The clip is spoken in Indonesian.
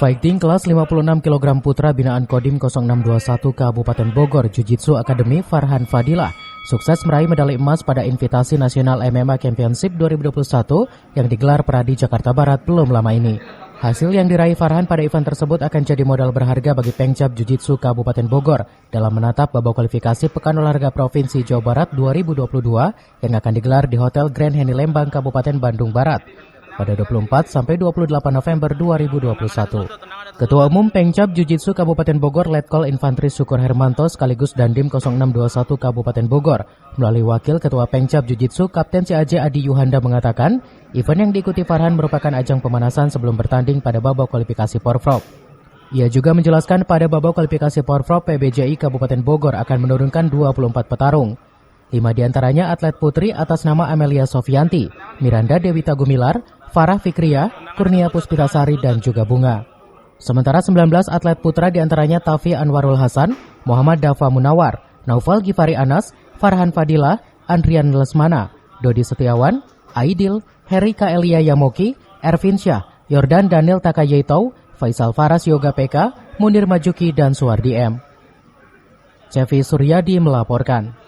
Fighting kelas 56 kg putra binaan Kodim 0621 Kabupaten Bogor Jiu-Jitsu Academy Farhan Fadilah sukses meraih medali emas pada Invitasi Nasional MMA Championship 2021 yang digelar Peradi Jakarta Barat belum lama ini. Hasil yang diraih Farhan pada event tersebut akan jadi modal berharga bagi Pengcap Jiu-Jitsu Kabupaten Bogor dalam menatap babak kualifikasi Pekan Olahraga Provinsi Jawa Barat 2022 yang akan digelar di Hotel Grand Henny Lembang, Kabupaten Bandung Barat pada 24 sampai 28 November 2021. Ketua Umum Pengcap Jiu-Jitsu Kabupaten Bogor Letkol Infantri Syukur Hermanto sekaligus Dandim 0621 Kabupaten Bogor melalui Wakil Ketua Pengcap Jiu-Jitsu Kapten CAJ Adi Yuhanda mengatakan, event yang diikuti Farhan merupakan ajang pemanasan sebelum bertanding pada babak kualifikasi Porprov. Ia juga menjelaskan pada babak kualifikasi Porprov PBJI Kabupaten Bogor akan menurunkan 24 petarung. 5 diantaranya atlet putri atas nama Amelia Sofianti, Miranda Dewita Gumilar, Farah Fikria, Kurnia Puspitasari, dan juga Bunga. Sementara 19 atlet putra diantaranya Tafi Anwarul Hasan, Muhammad Dafa Munawar, Naufal Gifari Anas, Farhan Fadilah, Andrian Lesmana, Dodi Setiawan, Aidil, Heri Kaelia Yamoki, Ervin Syah, Yordan Daniel Takayetau, Faisal Faras Yoga PK, Munir Majuki, dan Suwardi M. Cevi Suryadi melaporkan.